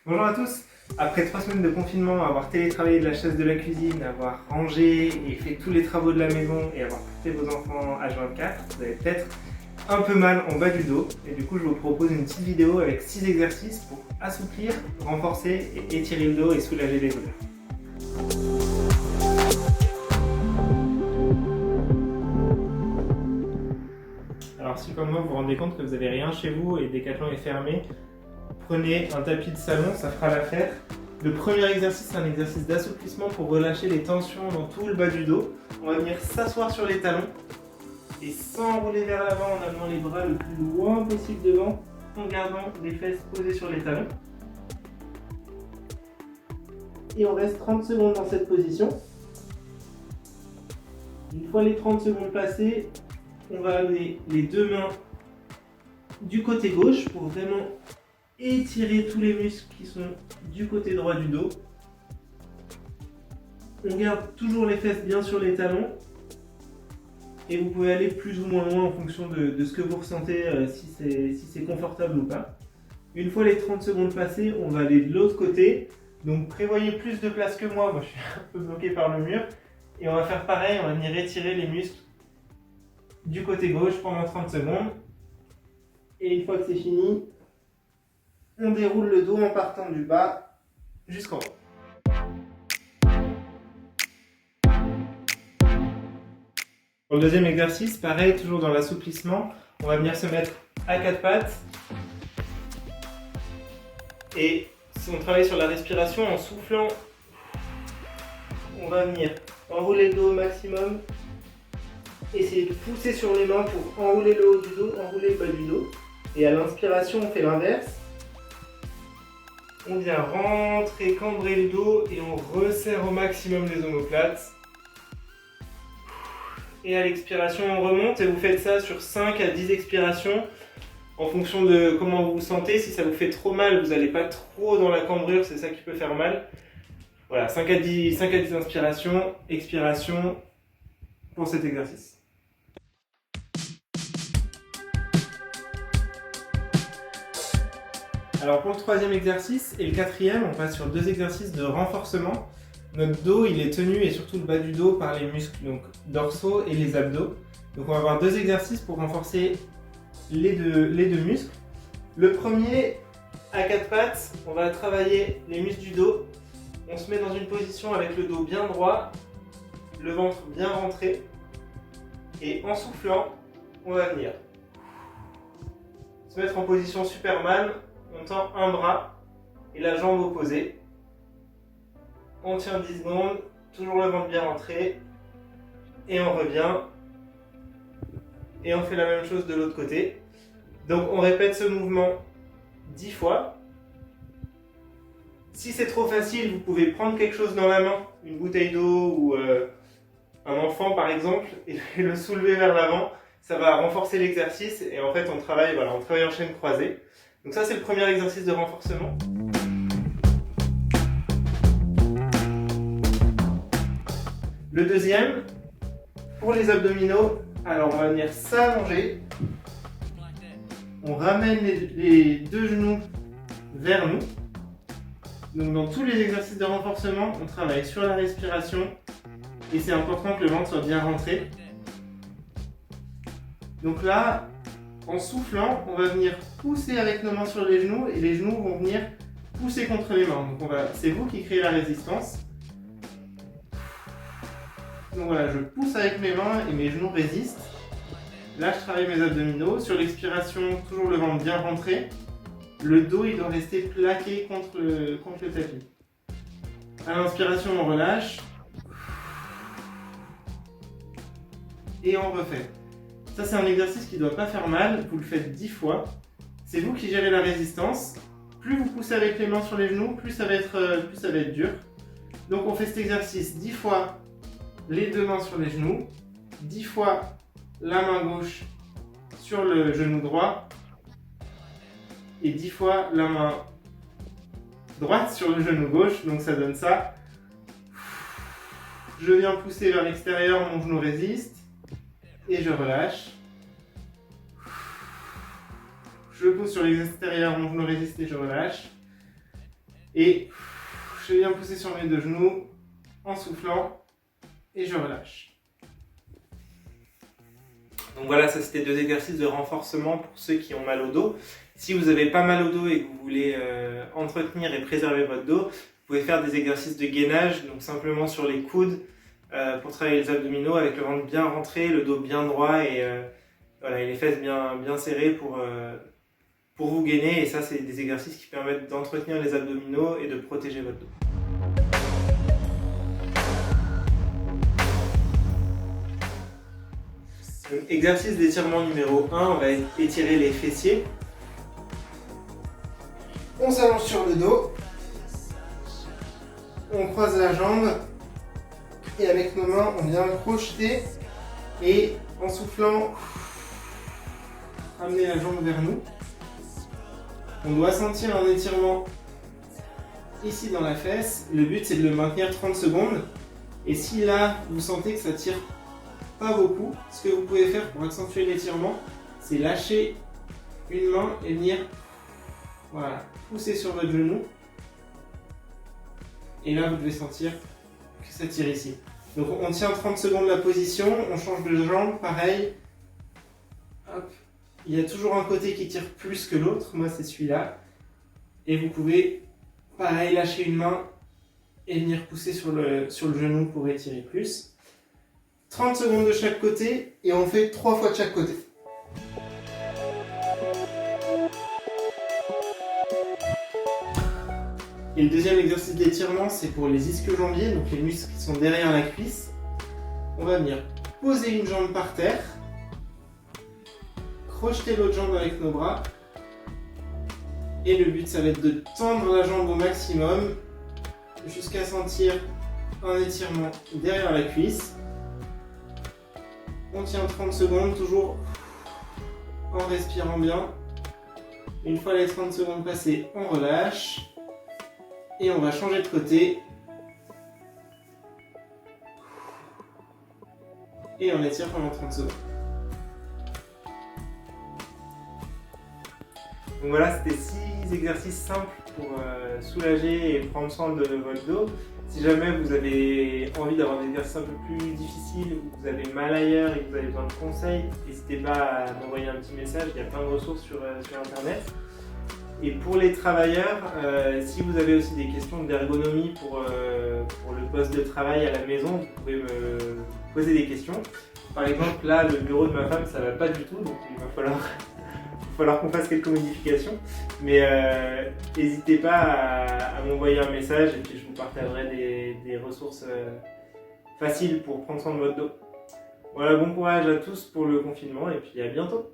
Bonjour à tous. Après 3 semaines de confinement, avoir télétravaillé de la chaise de la cuisine, avoir rangé et fait tous les travaux de la maison et avoir porté vos enfants H24, vous avez peut-être un peu mal en bas du dos. Et du coup, je vous propose une petite vidéo avec 6 exercices pour assouplir, renforcer et étirer le dos et soulager les douleurs. Alors si comme moi vous vous rendez compte que vous n'avez rien chez vous et Decathlon est fermé, prenez un tapis de salon, ça fera l'affaire. Le premier exercice, c'est un exercice d'assouplissement pour relâcher les tensions dans tout le bas du dos. On va venir s'asseoir sur les talons et s'enrouler vers l'avant en amenant les bras le plus loin possible devant, en gardant les fesses posées sur les talons. Et on reste 30 secondes dans cette position. Une fois les 30 secondes passées, on va amener les deux mains du côté gauche pour vraiment étirer tous les muscles qui sont du côté droit du dos. On garde toujours les fesses bien sur les talons et vous pouvez aller plus ou moins loin en fonction de ce que vous ressentez, si c'est confortable ou pas. Une fois les 30 secondes passées, on va aller de l'autre côté. Donc prévoyez plus de place que moi je suis un peu bloqué par le mur. Et on va faire pareil, on va venir étirer les muscles du côté gauche pendant 30 secondes. Et une fois que c'est fini, on déroule le dos en partant du bas jusqu'en haut. Pour le deuxième exercice, pareil, toujours dans l'assouplissement, on va venir se mettre à quatre pattes. Et si on travaille sur la respiration en soufflant, on va venir enrouler le dos au maximum. Essayer de pousser sur les mains pour enrouler le haut du dos, enrouler le bas du dos. Et à l'inspiration, on fait l'inverse. On vient rentrer, cambrer le dos et on resserre au maximum les omoplates. Et à l'expiration, on remonte et vous faites ça sur 5 à 10 expirations en fonction de comment vous vous sentez. Si ça vous fait trop mal, vous n'allez pas trop dans la cambrure, c'est ça qui peut faire mal. Voilà, 5 à 10 inspirations, expirations pour cet exercice. Alors pour le troisième exercice et le quatrième, on passe sur deux exercices de renforcement. Notre dos, il est tenu et surtout le bas du dos par les muscles donc dorsaux et les abdos. Donc on va avoir deux exercices pour renforcer les deux muscles. Le premier, à quatre pattes, on va travailler les muscles du dos. On se met dans une position avec le dos bien droit, le ventre bien rentré. Et en soufflant, on va venir se mettre en position Superman. On tend un bras et la jambe opposée. On tient 10 secondes, toujours le ventre bien rentré. Et on revient. Et on fait la même chose de l'autre côté. Donc on répète ce mouvement 10 fois. Si c'est trop facile, vous pouvez prendre quelque chose dans la main, une bouteille d'eau ou un enfant par exemple, et le soulever vers l'avant. Ça va renforcer l'exercice et en fait on travaille en chaîne croisée. Donc ça c'est le premier exercice de renforcement. Le deuxième, pour les abdominaux, alors on va venir s'allonger. On ramène les deux genoux vers nous. Donc dans tous les exercices de renforcement, on travaille sur la respiration et c'est important que le ventre soit bien rentré. Donc là, en soufflant, on va venir pousser avec nos mains sur les genoux et les genoux vont venir pousser contre les mains. Donc c'est vous qui créez la résistance. Donc voilà, je pousse avec mes mains et mes genoux résistent. Là, je travaille mes abdominaux. Sur l'expiration, toujours le ventre bien rentré. Le dos, il doit rester plaqué contre le tapis. À l'inspiration, on relâche. Et on refait. Ça, c'est un exercice qui ne doit pas faire mal. Vous le faites 10 fois. C'est vous qui gérez la résistance. Plus vous poussez avec les mains sur les genoux, plus ça va être dur. Donc, on fait cet exercice 10 fois les deux mains sur les genoux. 10 fois la main gauche sur le genou droit. Et 10 fois la main droite sur le genou gauche. Donc, ça donne ça. Je viens pousser vers l'extérieur, mon genou résiste. Et je relâche. Je pousse sur l'extérieur, mon genou résiste et je relâche. Et je viens pousser sur mes 2 genoux en soufflant et je relâche. Donc voilà, ça c'était 2 exercices de renforcement pour ceux qui ont mal au dos. Si vous n'avez pas mal au dos et que vous voulez entretenir et préserver votre dos, vous pouvez faire des exercices de gainage, donc simplement sur les coudes pour travailler les abdominaux avec le ventre bien rentré, le dos bien droit et les fesses bien serrées pour vous gainer. Et ça, c'est des exercices qui permettent d'entretenir les abdominaux et de protéger votre dos. Donc, exercice d'étirement numéro 1, on va étirer les fessiers. On s'allonge sur le dos, on croise la jambe et avec nos mains on vient crocheter et en soufflant, ramener la jambe vers nous. On doit sentir un étirement ici dans la fesse. Le but c'est de le maintenir 30 secondes et si là vous sentez que ça tire pas beaucoup, ce que vous pouvez faire pour accentuer l'étirement, c'est lâcher une main et venir pousser sur votre genou. Et là, vous devez sentir que ça tire ici. Donc on tient 30 secondes la position, on change de jambe, pareil. Hop. Il y a toujours un côté qui tire plus que l'autre, moi c'est celui-là. Et vous pouvez, pareil, lâcher une main et venir pousser sur le genou pour étirer plus. 30 secondes de chaque côté et on fait 3 fois de chaque côté. Et le deuxième exercice d'étirement, c'est pour les ischio-jambiers, donc les muscles qui sont derrière la cuisse. On va venir poser une jambe par terre, crocheter l'autre jambe avec nos bras. Et le but, ça va être de tendre la jambe au maximum jusqu'à sentir un étirement derrière la cuisse. On tient 30 secondes, toujours en respirant bien. Une fois les 30 secondes passées, on relâche. Et on va changer de côté. Et on étire pendant 30 secondes. Donc voilà, c'était 6 exercices simples pour soulager et prendre soin de votre dos. Si jamais vous avez envie d'avoir des exercices un peu plus difficiles ou que vous avez mal ailleurs et que vous avez besoin de conseils, n'hésitez pas à m'envoyer un petit message, il y a plein de ressources sur internet. Et pour les travailleurs, si vous avez aussi des questions d'ergonomie pour le poste de travail à la maison, vous pouvez me poser des questions. Par exemple, là, le bureau de ma femme, ça va pas du tout, donc il va falloir qu'on fasse quelques modifications. Mais n'hésitez pas à m'envoyer un message et puis je vous partagerai des ressources faciles pour prendre soin de votre dos. Voilà, bon courage à tous pour le confinement et puis à bientôt.